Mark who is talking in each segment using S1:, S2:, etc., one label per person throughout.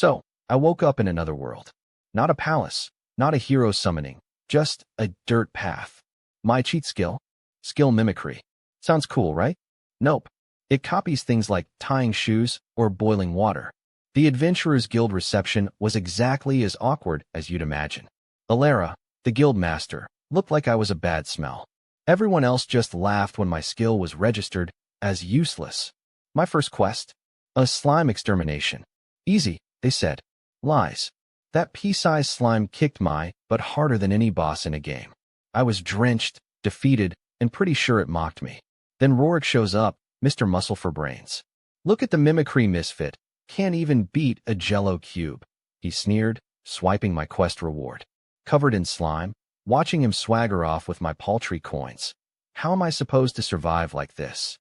S1: So, I woke up in another world. Not a palace, not a hero summoning, just a dirt path. My cheat skill? Skill Mimicry. Sounds cool, right? Nope. It copies things like tying shoes or boiling water. The Adventurers Guild reception was exactly as awkward as you'd imagine. Alara, the guild master, looked like I was a bad smell. Everyone else just laughed when my skill was registered as useless. My first quest? A slime extermination. Easy, they said. Lies. That pea-sized slime kicked my butt harder than any boss in a game. I was drenched, defeated, and pretty sure it mocked me. Then Rorik shows up, Mr. Muscle for Brains. Look at the mimicry misfit. Can't even beat a jello cube. He sneered, swiping my quest reward. Covered in slime, watching him swagger off with my paltry coins. How am I supposed to survive like this?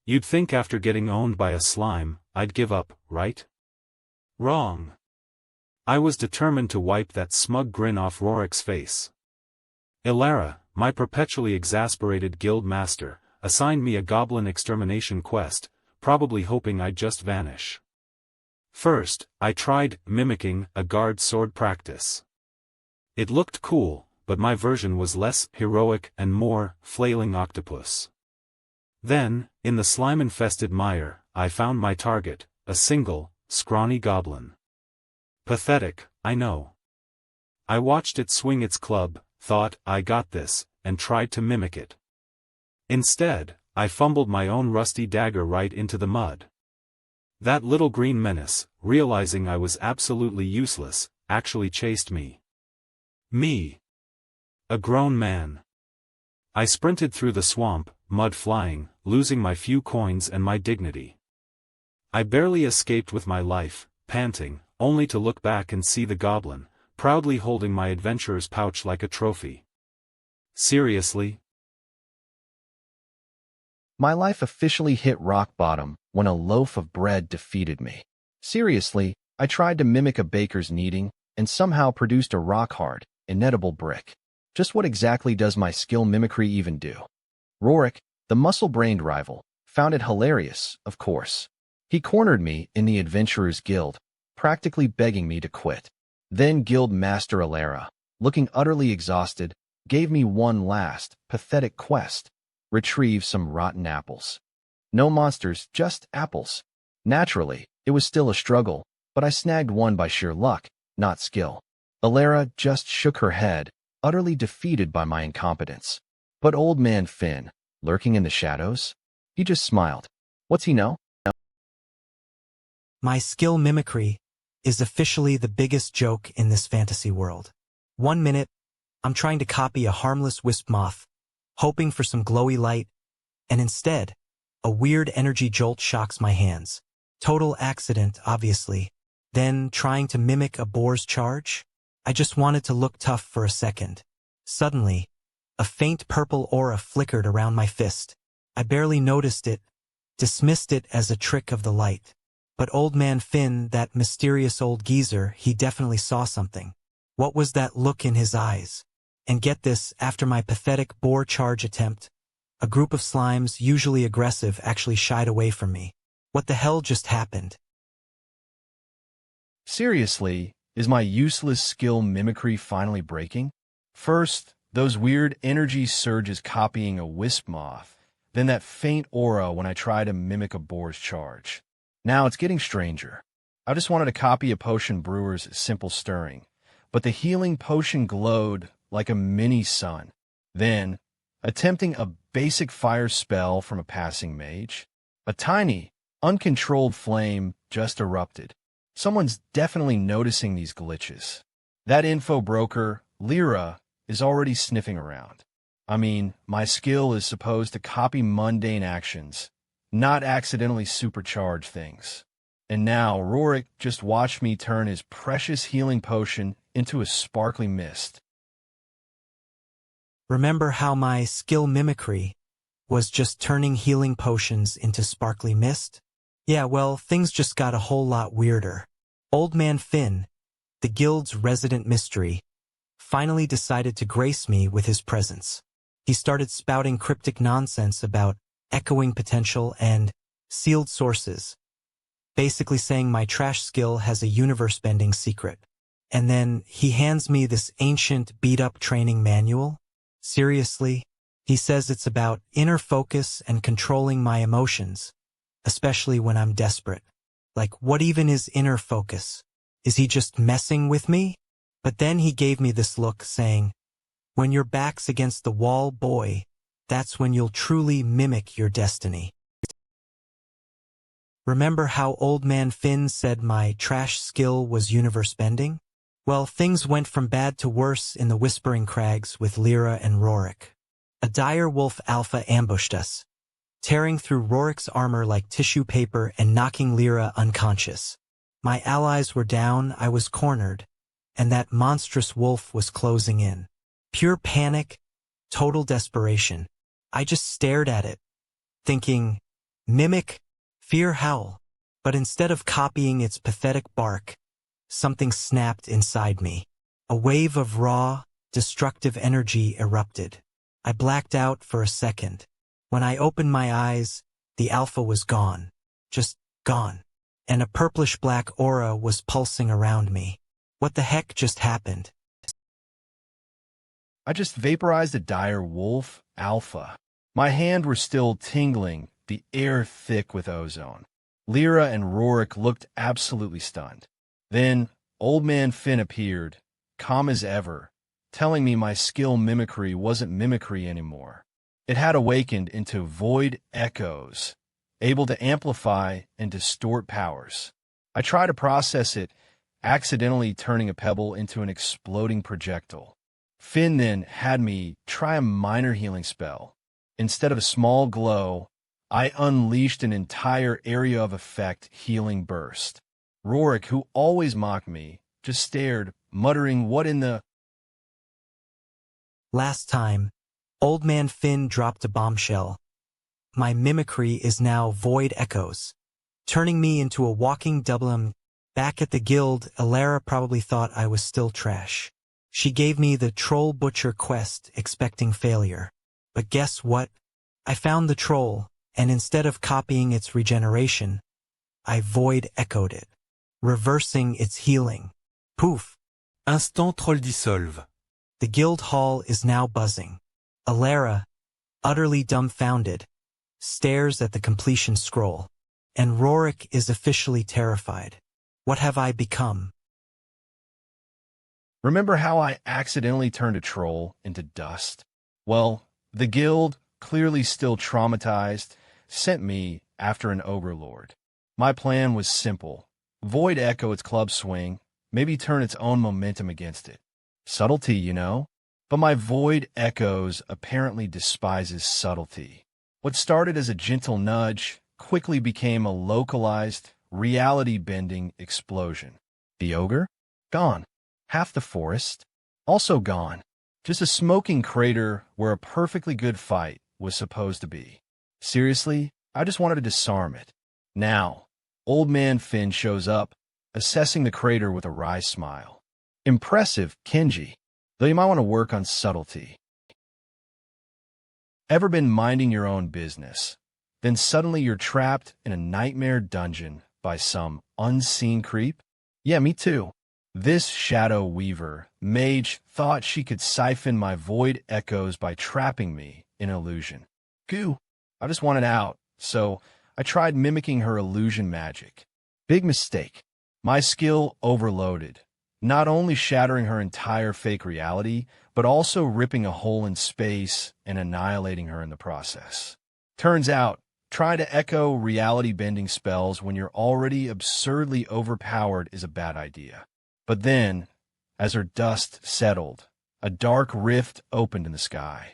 S2: You'd think after getting owned by a slime, I'd give up, right? Wrong. I was determined to wipe that smug grin off Rorik's face. Alara, my perpetually exasperated guild master, assigned me a goblin extermination quest, probably hoping I'd just vanish. First, I tried mimicking a guard sword practice. It looked cool, but my version was less heroic and more flailing octopus. Then, in the slime-infested mire, I found my target, a single, scrawny goblin. Pathetic, I know. I watched it swing its club, thought, I got this, and tried to mimic it. Instead, I fumbled my own rusty dagger right into the mud. That little green menace, realizing I was absolutely useless, actually chased me. Me. A grown man. I sprinted through the swamp, mud flying, losing my few coins and my dignity. I barely escaped with my life, panting, only to look back and see the goblin, proudly holding my adventurer's pouch like a trophy. Seriously?
S1: My life officially hit rock bottom when a loaf of bread defeated me. Seriously, I tried to mimic a baker's kneading and somehow produced a rock-hard, inedible brick. Just what exactly does my skill mimicry even do? Rorik, the muscle-brained rival, found it hilarious, of course. He cornered me in the Adventurers Guild, practically begging me to quit. Then Guild Master Alara, looking utterly exhausted, gave me one last, pathetic quest. Retrieve some rotten apples. No monsters, just apples. Naturally, it was still a struggle, but I snagged one by sheer luck, not skill. Alara just shook her head, utterly defeated by my incompetence. But old man Finn, lurking in the shadows? He just smiled. What's he know?
S3: My skill mimicry is officially the biggest joke in this fantasy world. 1 minute, I'm trying to copy a harmless wisp moth, hoping for some glowy light, and instead, a weird energy jolt shocks my hands. Total accident, obviously. Then, trying to mimic a boar's charge? I just wanted to look tough for a second. Suddenly, a faint purple aura flickered around my fist. I barely noticed it, dismissed it as a trick of the light. But old man Finn, that mysterious old geezer, he definitely saw something. What was that look in his eyes? And get this, after my pathetic boar charge attempt, a group of slimes, usually aggressive, actually shied away from me. What the hell just happened?
S1: Seriously, is my useless skill mimicry finally breaking? First, those weird energy surges copying a wisp moth, then that faint aura when I try to mimic a boar's charge. Now it's getting stranger. I just wanted to copy a potion brewer's simple stirring, but the healing potion glowed like a mini sun. Then, attempting a basic fire spell from a passing mage, a tiny, uncontrolled flame just erupted. Someone's definitely noticing these glitches. That info broker, Lyra, is already sniffing around. I mean, my skill is supposed to copy mundane actions, not accidentally supercharge things. And now Rorik just watched me turn his precious healing potion into a sparkly mist.
S3: Remember how my skill mimicry was just turning healing potions into sparkly mist? Yeah, well, things just got a whole lot weirder. Old man Finn, the guild's resident mystery, finally decided to grace me with his presence. He started spouting cryptic nonsense about echoing potential and sealed sources. basically saying my trash skill has a universe-bending secret. And then he hands me this ancient, beat-up training manual. Seriously? He says it's about inner focus and controlling my emotions, especially when I'm desperate. Like, what even is inner focus? Is he just messing with me? But then he gave me this look saying, when your back's against the wall, boy, that's when you'll truly mimic your destiny. Remember how Old Man Finn said my trash skill was universe-bending? Well, things went from bad to worse in the Whispering Crags with Lyra and Rorik. A dire wolf alpha ambushed us, tearing through Rorik's armor like tissue paper and knocking Lyra unconscious. My allies were down, I was cornered, and that monstrous wolf was closing in. Pure panic, total desperation. I just stared at it, thinking, mimic, fear Howl. But instead of copying its pathetic bark, something snapped inside me. A wave of raw, destructive energy erupted. I blacked out for a second. When I opened my eyes, the alpha was gone. Just gone. And a purplish-black aura was pulsing around me. What the heck just happened?
S1: I just vaporized a dire wolf alpha. My hand were still tingling, the air thick with ozone. Lyra and Rorik looked absolutely stunned. Then, Old Man Finn appeared, calm as ever, telling me my skill mimicry wasn't mimicry anymore. It had awakened into void echoes, able to amplify and distort powers. I tried to process it, accidentally turning a pebble into an exploding projectile. Finn then had me try a minor healing spell. Instead of a small glow, I unleashed an entire area of effect healing burst. Rorik, who always mocked me, just stared, muttering, "What in the—"
S3: Last time, Old Man Finn dropped a bombshell. My mimicry is now void echoes, turning me into a walking double. Back at the guild, Ilera probably thought I was still trash. She gave me the Troll Butcher quest, expecting failure. But guess what? I found the troll, and instead of copying its regeneration, I void echoed it, reversing its healing. Poof!
S2: Instant troll dissolve.
S3: The guild hall is now buzzing. Ilera, utterly dumbfounded, stares at the completion scroll, and Rorik is officially terrified. What have I become?
S1: Remember how I accidentally turned a troll into dust? Well, the guild, clearly still traumatized, sent me after an ogre lord. My plan was simple. Void echo its club swing, maybe turn its own momentum against it. Subtlety, you know? But my void echoes apparently despises subtlety. What started as a gentle nudge quickly became a localized, reality-bending explosion. The ogre? Gone. Half the forest? Also gone. Just a smoking crater where a perfectly good fight was supposed to be. Seriously, I just wanted to disarm it. Now, Old Man Finn shows up, assessing the crater with a wry smile. Impressive, Kenji, though you might want to work on subtlety. Ever been minding your own business, then suddenly you're trapped in a nightmare dungeon by some unseen creep? Yeah, me too. This shadow weaver, mage, thought she could siphon my void echoes by trapping me in illusion. Goo! I just wanted out, so I tried mimicking her illusion magic. Big mistake. My skill overloaded, not only shattering her entire fake reality, but also ripping a hole in space and annihilating her in the process. Turns out, trying to echo reality-bending spells when you're already absurdly overpowered is a bad idea. But then, as her dust settled, a dark rift opened in the sky.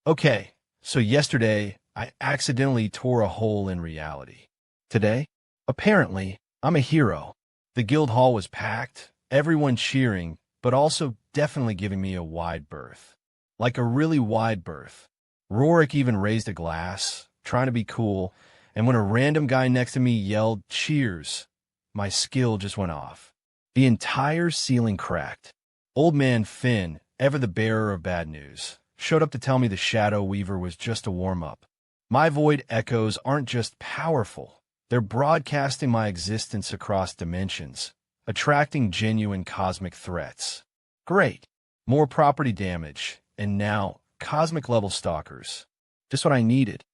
S1: Okay, so yesterday, I accidentally tore a hole in reality. Today, apparently, I'm a hero. The guild hall was packed, everyone cheering, but also definitely giving me a wide berth. Like a really wide berth. Rorik even raised a glass, trying to be cool, and when a random guy next to me yelled, "Cheers!" my skill just went off. The entire ceiling cracked. Old Man Finn, ever the bearer of bad news, showed up to tell me the Shadow Weaver was just a warm-up. My void echoes aren't just powerful, They're broadcasting my existence across dimensions, attracting genuine cosmic threats. Great. More property damage, and now cosmic level stalkers. Just what I needed.